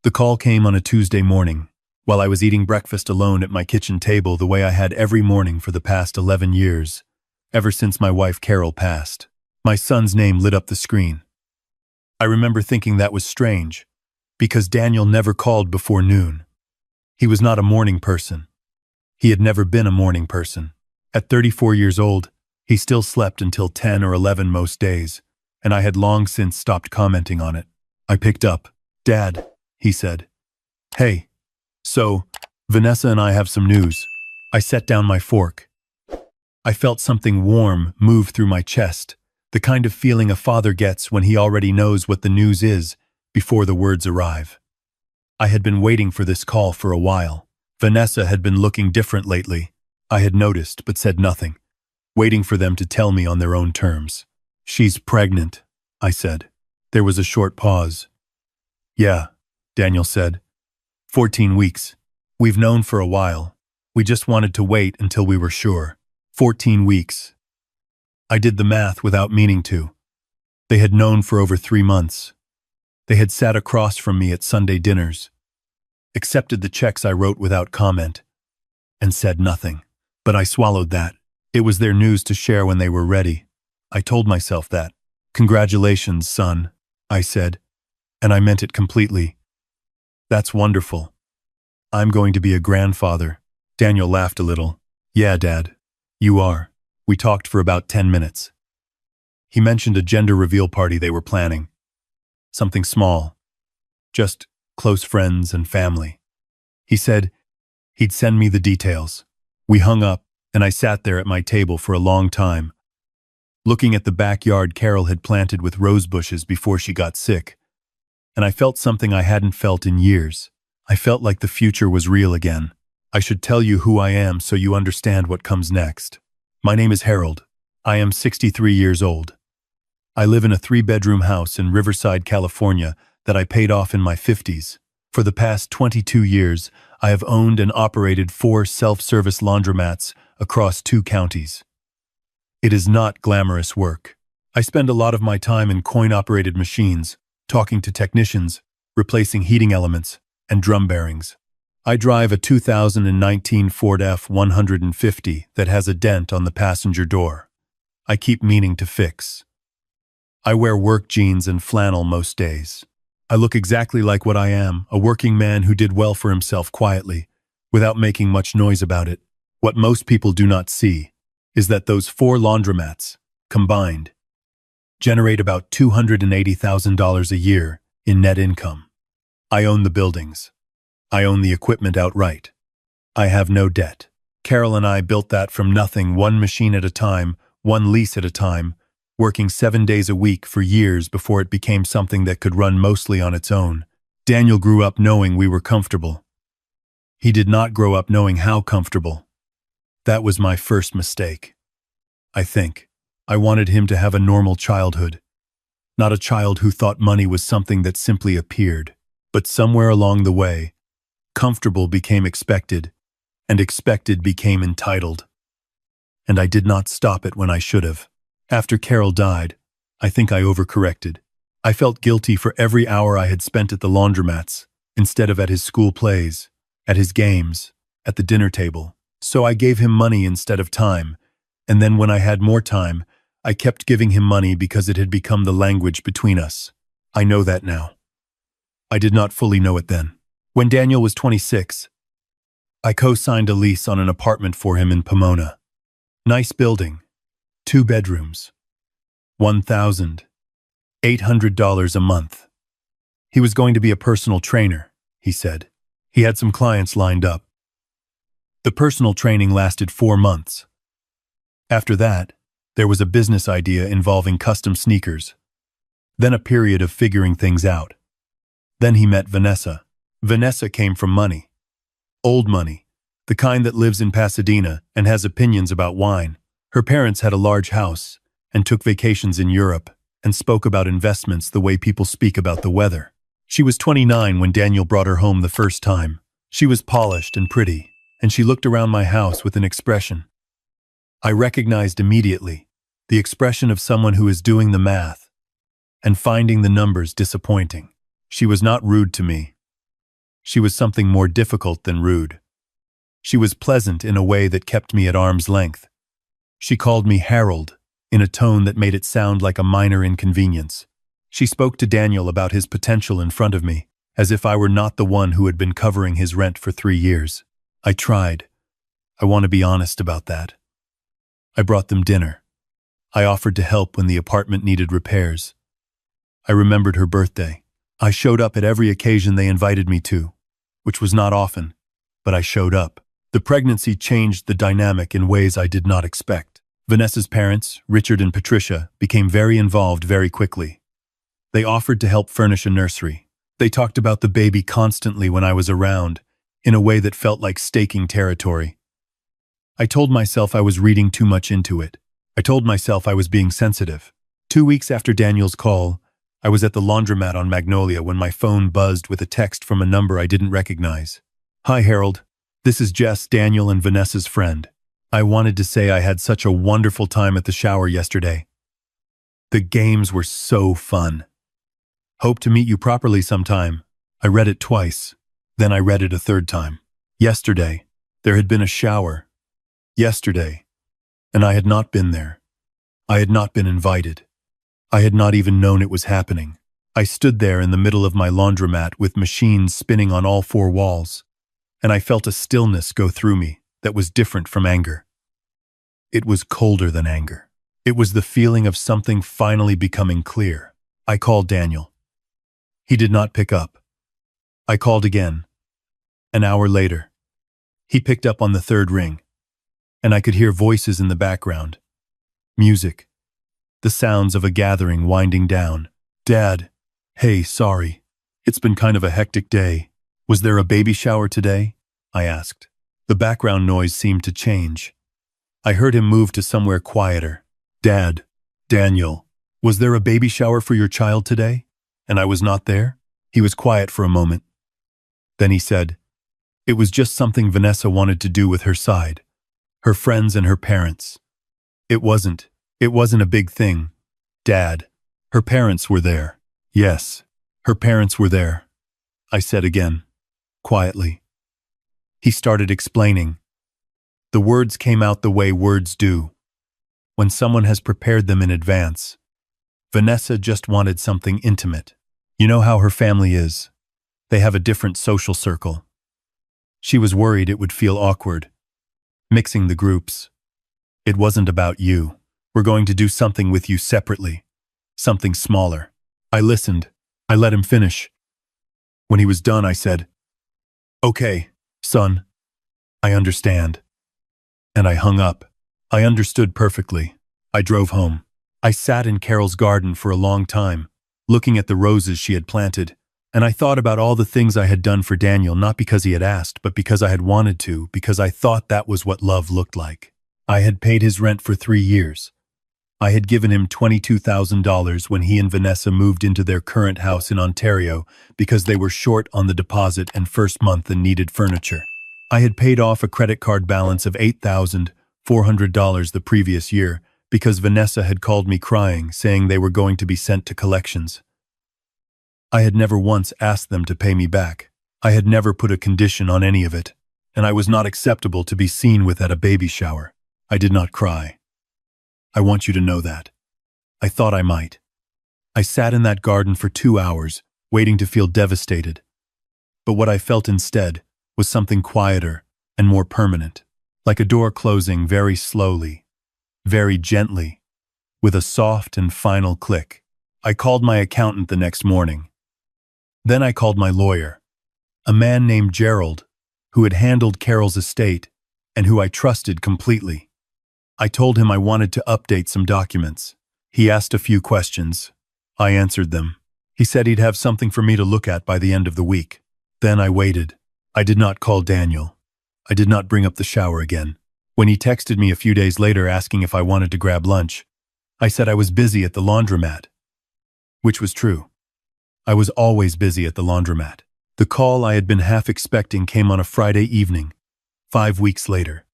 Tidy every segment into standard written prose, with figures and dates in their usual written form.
The call came on a Tuesday morning, while I was eating breakfast alone at my kitchen table the way I had every morning for the past 11 years, ever since my wife Carol passed. My son's name lit up the screen. I remember thinking that was strange, because Daniel never called before noon. He was not a morning person. He had never been a morning person. At 34 years old, he still slept until 10 or 11 most days, and I had long since stopped commenting on it. I picked up. "Dad," he said. "Hey. So, Vanessa and I have some news." I set down my fork. I felt something warm move through my chest, the kind of feeling a father gets when he already knows what the news is before the words arrive. I had been waiting for this call for a while. Vanessa had been looking different lately. I had noticed, but said nothing, waiting for them to tell me on their own terms. "She's pregnant," I said. There was a short pause. "Yeah," Daniel said. 14 weeks. We've known for a while. We just wanted to wait until we were sure. 14 weeks. I did the math without meaning to. They had known for over 3 months. They had sat across from me at Sunday dinners, accepted the checks I wrote without comment, and said nothing. But I swallowed that. It was their news to share when they were ready. I told myself that. "Congratulations, son," I said, and I meant it completely. "That's wonderful. I'm going to be a grandfather." Daniel laughed a little. "Yeah, Dad, you are." We talked for about 10 minutes. He mentioned a gender reveal party they were planning. Something small. Just close friends and family. He said he'd send me the details. We hung up, and I sat there at my table for a long time, looking at the backyard Carol had planted with rose bushes before she got sick. And I felt something I hadn't felt in years. I felt like the future was real again. I should tell you who I am so you understand what comes next. My name is Harold. I am 63 years old. I live in a 3-bedroom house in Riverside, California that I paid off in my 50s. For the past 22 years, I have owned and operated 4 self-service laundromats across 2 counties. It is not glamorous work. I spend a lot of my time in coin-operated machines, talking to technicians, replacing heating elements, and drum bearings. I drive a 2019 Ford F-150 that has a dent on the passenger door. I keep meaning to fix. I wear work jeans and flannel most days. I look exactly like what I am, a working man who did well for himself quietly, without making much noise about it. What most people do not see is that those 4 laundromats, combined, generate about $280,000 a year in net income. I own the buildings. I own the equipment outright. I have no debt. Carol and I built that from nothing, 1 machine at a time, 1 lease at a time, working 7 days a week for years before it became something that could run mostly on its own. Daniel grew up knowing we were comfortable. He did not grow up knowing how comfortable. That was my first mistake. I think. I wanted him to have a normal childhood. Not a child who thought money was something that simply appeared. But somewhere along the way, comfortable became expected, and expected became entitled. And I did not stop it when I should have. After Carol died, I think I overcorrected. I felt guilty for every hour I had spent at the laundromats, instead of at his school plays, at his games, at the dinner table. So I gave him money instead of time, and then when I had more time, I kept giving him money because it had become the language between us. I know that now. I did not fully know it then. When Daniel was 26, I co-signed a lease on an apartment for him in Pomona. Nice building, 2 bedrooms, $1,800 a month. He was going to be a personal trainer, he said. He had some clients lined up. The personal training lasted 4 months. After that, there was a business idea involving custom sneakers. Then a period of figuring things out. Then he met Vanessa. Vanessa came from money. Old money, the kind that lives in Pasadena and has opinions about wine. Her parents had a large house and took vacations in Europe and spoke about investments the way people speak about the weather. She was 29 when Daniel brought her home the first time. She was polished and pretty, and she looked around my house with an expression. I recognized immediately the expression of someone who is doing the math and finding the numbers disappointing. She was not rude to me. She was something more difficult than rude. She was pleasant in a way that kept me at arm's length. She called me Harold, in a tone that made it sound like a minor inconvenience. She spoke to Daniel about his potential in front of me, as if I were not the one who had been covering his rent for 3 years. I tried. I want to be honest about that. I brought them dinner. I offered to help when the apartment needed repairs. I remembered her birthday. I showed up at every occasion they invited me to, which was not often, but I showed up. The pregnancy changed the dynamic in ways I did not expect. Vanessa's parents, Richard and Patricia, became very involved very quickly. They offered to help furnish a nursery. They talked about the baby constantly when I was around, in a way that felt like staking territory. I told myself I was reading too much into it. I told myself I was being sensitive. 2 weeks after Daniel's call, I was at the laundromat on Magnolia when my phone buzzed with a text from a number I didn't recognize. "Hi, Harold. This is Jess, Daniel and Vanessa's friend. I wanted to say I had such a wonderful time at the shower yesterday. The games were so fun. Hope to meet you properly sometime." I read it twice. Then I read it a third time. Yesterday, there had been a shower. Yesterday. And I had not been there. I had not been invited. I had not even known it was happening. I stood there in the middle of my laundromat with machines spinning on all 4 walls, and I felt a stillness go through me that was different from anger. It was colder than anger. It was the feeling of something finally becoming clear. I called Daniel. He did not pick up. I called again. An hour later. He picked up on the 3rd ring, and I could hear voices in the background. Music. The sounds of a gathering winding down. "Dad. Hey, sorry. It's been kind of a hectic day. Was there a baby shower today?" I asked. The background noise seemed to change. I heard him move to somewhere quieter. "Dad. Daniel. Was there a baby shower for your child today? And I was not there?" He was quiet for a moment. Then he said, "It was just something Vanessa wanted to do with her side. Her friends and her parents. It wasn't a big thing. Dad. Her parents were there." "Yes, her parents were there," I said again, quietly. He started explaining. The words came out the way words do, when someone has prepared them in advance. Vanessa just wanted something intimate. You know how her family is. They have a different social circle. She was worried it would feel awkward, mixing the groups. "It wasn't about you. We're going to do something with you separately. Something smaller." I listened. I let him finish. When he was done, I said, "Okay, son. I understand." And I hung up. I understood perfectly. I drove home. I sat in Carol's garden for a long time, looking at the roses she had planted, and I thought about all the things I had done for Daniel, not because he had asked, but because I had wanted to, because I thought that was what love looked like. I had paid his rent for 3 years. I had given him $22,000 when he and Vanessa moved into their current house in Ontario because they were short on the deposit and first month and needed furniture. I had paid off a credit card balance of $8,400 the previous year because Vanessa had called me crying, saying they were going to be sent to collections. I had never once asked them to pay me back. I had never put a condition on any of it, and I was not acceptable to be seen with at a baby shower. I did not cry. I want you to know that. I thought I might. I sat in that garden for 2 hours, waiting to feel devastated. But what I felt instead was something quieter and more permanent, like a door closing very slowly, very gently, with a soft and final click. I called my accountant the next morning. Then I called my lawyer, a man named Gerald, who had handled Carol's estate and who I trusted completely. I told him I wanted to update some documents. He asked a few questions. I answered them. He said he'd have something for me to look at by the end of the week. Then I waited. I did not call Daniel. I did not bring up the shower again. When he texted me a few days later asking if I wanted to grab lunch, I said I was busy at the laundromat. Which was true. I was always busy at the laundromat. The call I had been half expecting came on a Friday evening, 5 weeks later.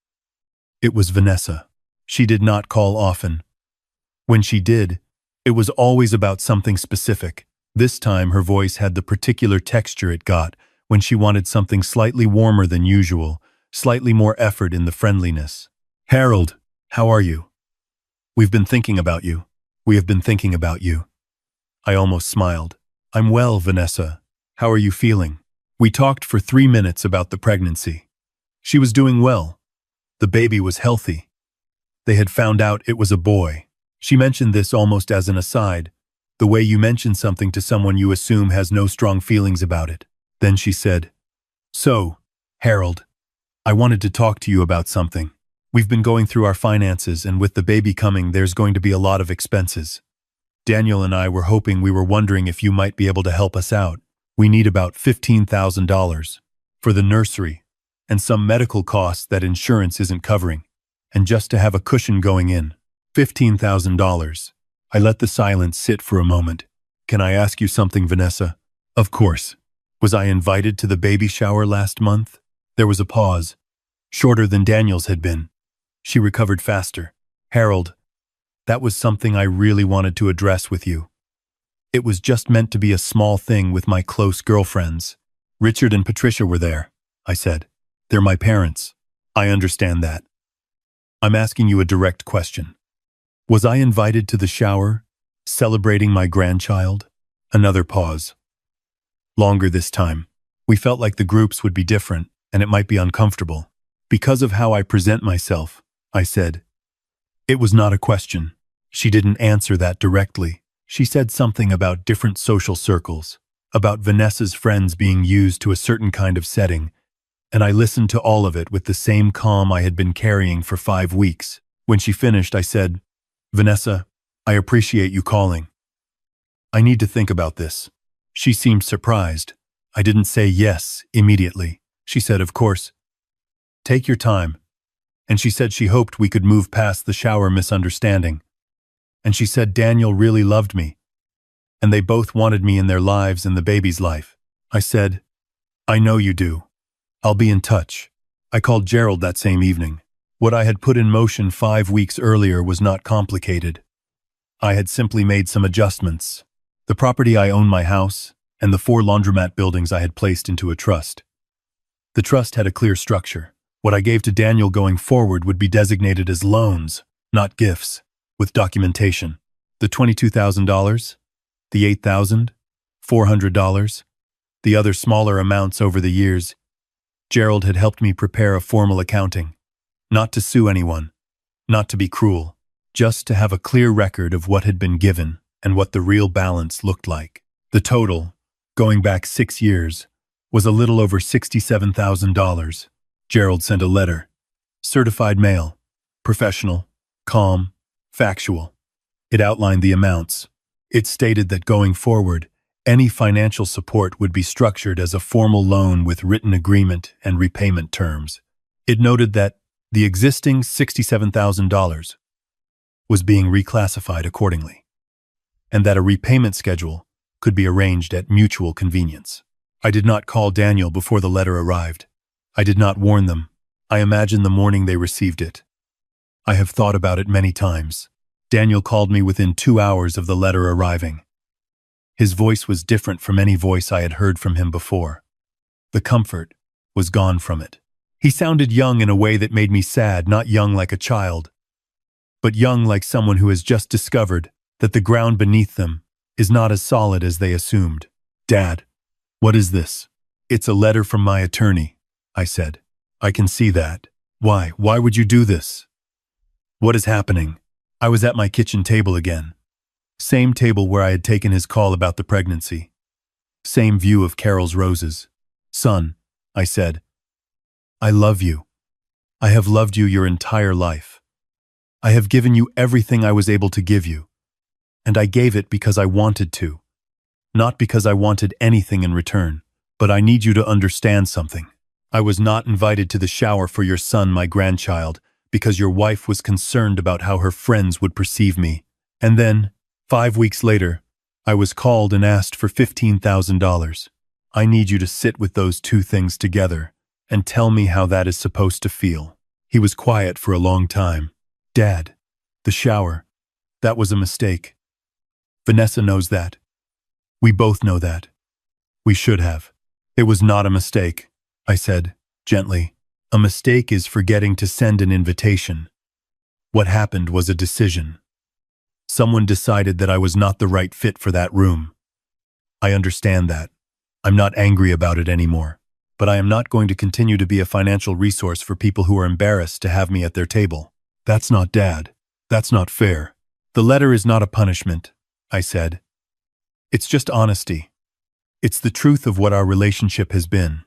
It was Vanessa. She did not call often. When she did, it was always about something specific. This time her voice had the particular texture it got when she wanted something slightly warmer than usual, slightly more effort in the friendliness. "Harold, how are you? We've been thinking about you. We have been thinking about you." I almost smiled. "I'm well, Vanessa. How are you feeling?" We talked for 3 minutes about the pregnancy. She was doing well. The baby was healthy. They had found out it was a boy. She mentioned this almost as an aside, the way you mention something to someone you assume has no strong feelings about it. Then she said, "So, Harold, I wanted to talk to you about something. We've been going through our finances, and with the baby coming, there's going to be a lot of expenses. Daniel and I were hoping, we were wondering if you might be able to help us out. We need about $15,000 for the nursery and some medical costs that insurance isn't covering, and just to have a cushion going in. $15,000. I let the silence sit for a moment. "Can I ask you something, Vanessa?" "Of course." "Was I invited to the baby shower last month?" There was a pause, shorter than Daniel's had been. She recovered faster. "Harold, that was something I really wanted to address with you. It was just meant to be a small thing with my close girlfriends. Richard and Patricia were there," I said. "They're my parents. I understand that. I'm asking you a direct question. Was I invited to the shower, celebrating my grandchild?" Another pause. Longer this time. We felt like the groups would be different, and it might be uncomfortable. "Because of how I present myself," I said. It was not a question. She didn't answer that directly. She said something about different social circles, about Vanessa's friends being used to a certain kind of setting, and I listened to all of it with the same calm I had been carrying for 5 weeks. When she finished, I said, "Vanessa, I appreciate you calling. I need to think about this." She seemed surprised. I didn't say yes immediately. She said, "Of course. Take your time." And she said she hoped we could move past the shower misunderstanding. And she said Daniel really loved me, and they both wanted me in their lives and the baby's life. I said, "I know you do. I'll be in touch." I called Gerald that same evening. What I had put in motion 5 weeks earlier was not complicated. I had simply made some adjustments. The property I owned, my house, and the 4 laundromat buildings I had placed into a trust. The trust had a clear structure. What I gave to Daniel going forward would be designated as loans, not gifts, with documentation. The $22,000, the $8,400, the other smaller amounts over the years, Gerald had helped me prepare a formal accounting. Not to sue anyone, not to be cruel, just to have a clear record of what had been given and what the real balance looked like. The total, going back 6 years, was a little over $67,000. Gerald sent a letter. Certified mail. Professional. Calm. Factual. It outlined the amounts. It stated that going forward, any financial support would be structured as a formal loan with written agreement and repayment terms. It noted that the existing $67,000 was being reclassified accordingly, and that a repayment schedule could be arranged at mutual convenience. I did not call Daniel before the letter arrived. I did not warn them. I imagined the morning they received it. I have thought about it many times. Daniel called me within 2 hours of the letter arriving. His voice was different from any voice I had heard from him before. The comfort was gone from it. He sounded young in a way that made me sad, not young like a child, but young like someone who has just discovered that the ground beneath them is not as solid as they assumed. "Dad, what is this?" "It's a letter from my attorney," I said. "I can see that. Why? Why would you do this? What is happening?" I was at my kitchen table again. Same table where I had taken his call about the pregnancy. Same view of Carol's roses. "Son," I said, "I love you. I have loved you your entire life. I have given you everything I was able to give you, and I gave it because I wanted to, not because I wanted anything in return. But I need you to understand something. I was not invited to the shower for your son, my grandchild, because your wife was concerned about how her friends would perceive me. And then, 5 weeks later, I was called and asked for $15,000. I need you to sit with those two things together and tell me how that is supposed to feel." He was quiet for a long time. "Dad, the shower, that was a mistake. Vanessa knows that. We both know that. We should have." It was not a mistake, I said, gently. A mistake is forgetting to send an invitation. What happened was a decision. Someone decided that I was not the right fit for that room. I understand that. I'm not angry about it anymore. But I am not going to continue to be a financial resource for people who are embarrassed to have me at their table. That's not Dad. That's not fair. The letter is not a punishment, I said. It's just honesty. It's the truth of what our relationship has been,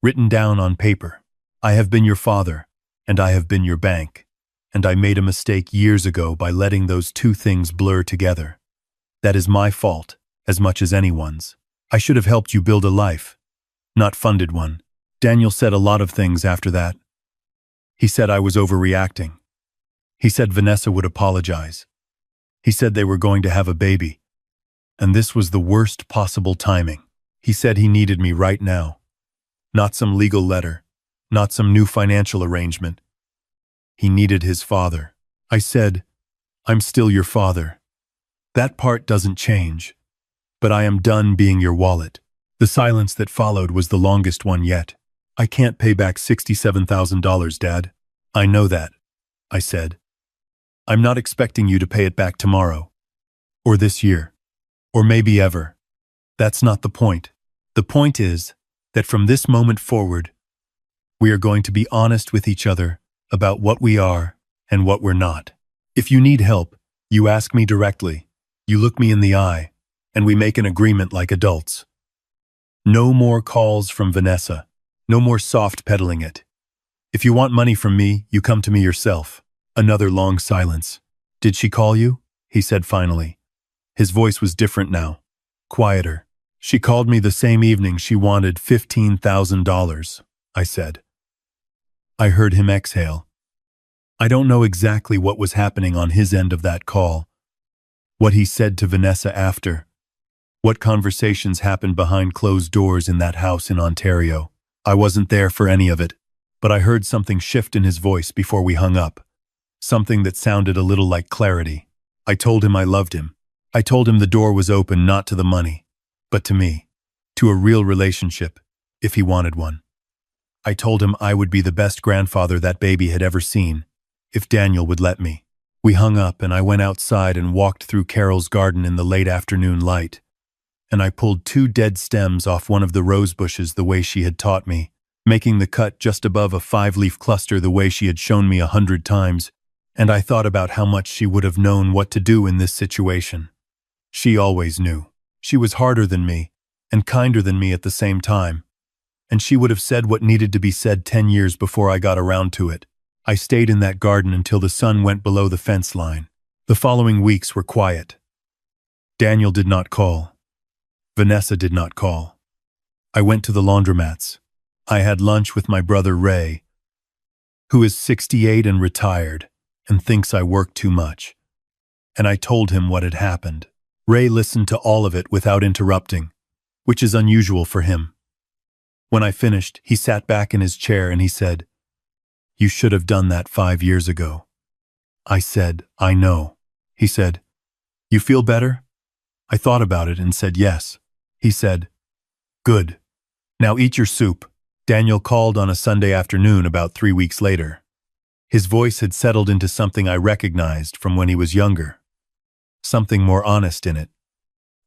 written down on paper. I have been your father, and I have been your bank, and I made a mistake years ago by letting those two things blur together. That is my fault, as much as anyone's. I should have helped you build a life, not funded one. Daniel said a lot of things after that. He said I was overreacting. He said Vanessa would apologize. He said they were going to have a baby. And this was the worst possible timing. He said he needed me right now. Not some legal letter, not some new financial arrangement. He needed his father. I said, I'm still your father. That part doesn't change. But I am done being your wallet. The silence that followed was the longest one yet. I can't pay back $67,000, Dad. I know that, I said. I'm not expecting you to pay it back tomorrow. Or this year. Or maybe ever. That's not the point. The point is that from this moment forward, we are going to be honest with each other about what we are and what we're not. If you need help, you ask me directly. You look me in the eye, and we make an agreement like adults. No more calls from Vanessa. No more soft peddling it. If you want money from me, you come to me yourself. Another long silence. Did she call you? He said finally. His voice was different now. Quieter. She called me the same evening she wanted $15,000, I said. I heard him exhale. I don't know exactly what was happening on his end of that call. What he said to Vanessa after. What conversations happened behind closed doors in that house in Ontario. I wasn't there for any of it, but I heard something shift in his voice before we hung up. Something that sounded a little like clarity. I told him I loved him. I told him the door was open not to the money, but to me. To a real relationship, if he wanted one. I told him I would be the best grandfather that baby had ever seen, if Daniel would let me. We hung up and I went outside and walked through Carol's garden in the late afternoon light. And I pulled 2 dead stems off one of the rose bushes the way she had taught me, making the cut just above a 5-leaf cluster the way she had shown me 100 times, and I thought about how much she would have known what to do in this situation. She always knew. She was harder than me, and kinder than me at the same time, and she would have said what needed to be said 10 years before I got around to it. I stayed in that garden until the sun went below the fence line. The following weeks were quiet. Daniel did not call. Vanessa did not call. I went to the laundromats. I had lunch with my brother Ray, who is 68 and retired, and thinks I work too much. And I told him what had happened. Ray listened to all of it without interrupting, which is unusual for him. When I finished, he sat back in his chair and he said, "You should have done that 5 years ago." I said, "I know." He said, "You feel better?" I thought about it and said yes. He said, "Good. Now eat your soup." Daniel called on a Sunday afternoon about 3 weeks later. His voice had settled into something I recognized from when he was younger. Something more honest in it.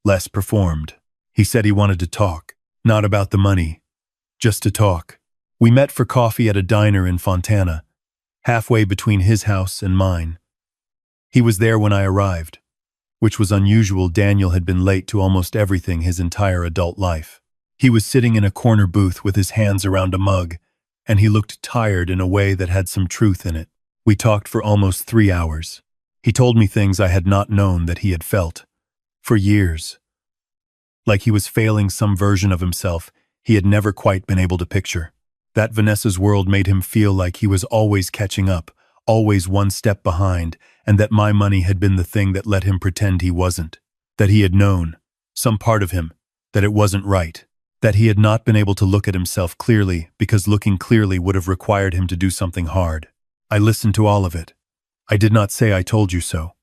Less performed. He said he wanted to talk. Not about the money. Just to talk. We met for coffee at a diner in Fontana, halfway between his house and mine. He was there when I arrived, which was unusual. Daniel had been late to almost everything his entire adult life. He was sitting in a corner booth with his hands around a mug, and he looked tired in a way that had some truth in it. We talked for almost 3 hours. He told me things I had not known that he had felt. For years. Like he was failing some version of himself he had never quite been able to picture. That Vanessa's world made him feel like he was always catching up, always one step behind, and that my money had been the thing that let him pretend he wasn't. That he had known, some part of him, that it wasn't right. That he had not been able to look at himself clearly because looking clearly would have required him to do something hard. I listened to all of it. I did not say I told you so.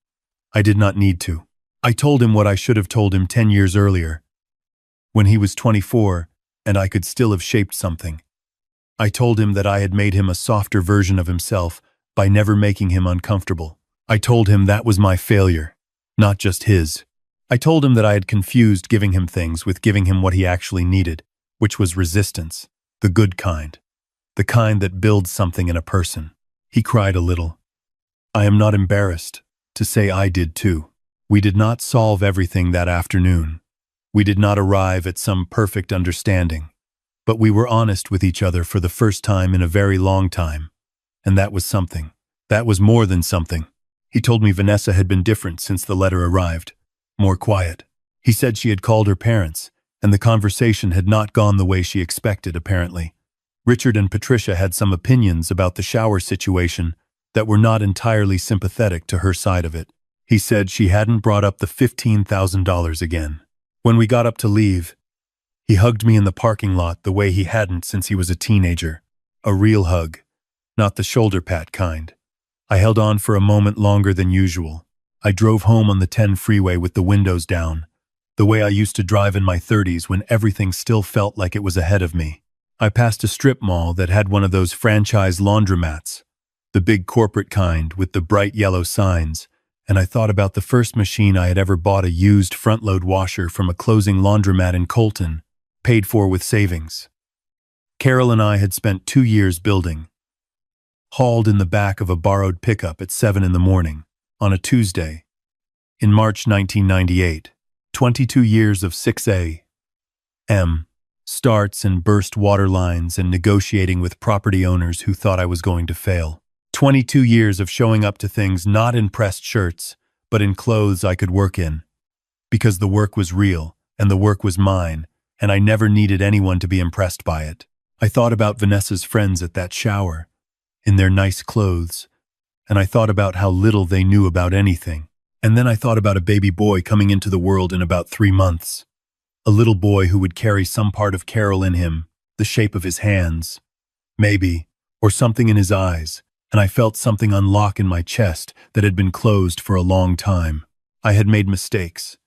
I did not need to. I told him what I should have told him 10 years earlier. When he was 24, and I could still have shaped something. I told him that I had made him a softer version of himself by never making him uncomfortable. I told him that was my failure, not just his. I told him that I had confused giving him things with giving him what he actually needed, which was resistance, the good kind, the kind that builds something in a person. He cried a little. I am not embarrassed to say I did too. We did not solve everything that afternoon. We did not arrive at some perfect understanding, but we were honest with each other for the first time in a very long time. And that was something. That was more than something. He told me Vanessa had been different since the letter arrived, more quiet. He said she had called her parents, and the conversation had not gone the way she expected, apparently. Richard and Patricia had some opinions about the shower situation that were not entirely sympathetic to her side of it. He said she hadn't brought up the $15,000 again. When we got up to leave, he hugged me in the parking lot the way he hadn't since he was a teenager. A real hug, not the shoulder pat kind. I held on for a moment longer than usual. I drove home on the 10 freeway with the windows down, the way I used to drive in my 30s when everything still felt like it was ahead of me. I passed a strip mall that had one of those franchise laundromats, the big corporate kind with the bright yellow signs, and I thought about the first machine I had ever bought, a used front-load washer from a closing laundromat in Colton, paid for with savings. Carol and I had spent 2 years building, hauled in the back of a borrowed pickup at 7 in the morning, on a Tuesday, in March 1998, 22 years of 6 a.m. starts and burst water lines and negotiating with property owners who thought I was going to fail. 22 years of showing up to things not in pressed shirts, but in clothes I could work in. Because the work was real, and the work was mine, and I never needed anyone to be impressed by it. I thought about Vanessa's friends at that shower, in their nice clothes, and I thought about how little they knew about anything. And then I thought about a baby boy coming into the world in about 3 months. A little boy who would carry some part of Carol in him, the shape of his hands, maybe, or something in his eyes, and I felt something unlock in my chest that had been closed for a long time. I had made mistakes.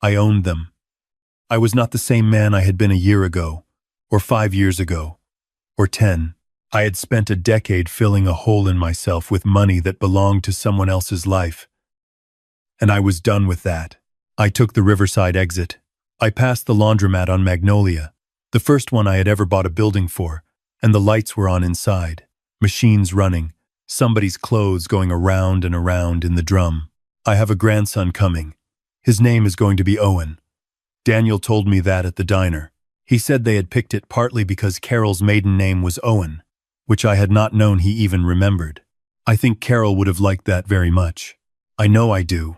I owned them. I was not the same man I had been a year ago, or 5 years ago, or 10. I had spent a decade filling a hole in myself with money that belonged to someone else's life. And I was done with that. I took the Riverside exit. I passed the laundromat on Magnolia, the first one I had ever bought a building for, and the lights were on inside, machines running, somebody's clothes going around and around in the drum. I have a grandson coming. His name is going to be Owen. Daniel told me that at the diner. He said they had picked it partly because Carol's maiden name was Owen, which I had not known he even remembered. I think Carol would have liked that very much. I know I do.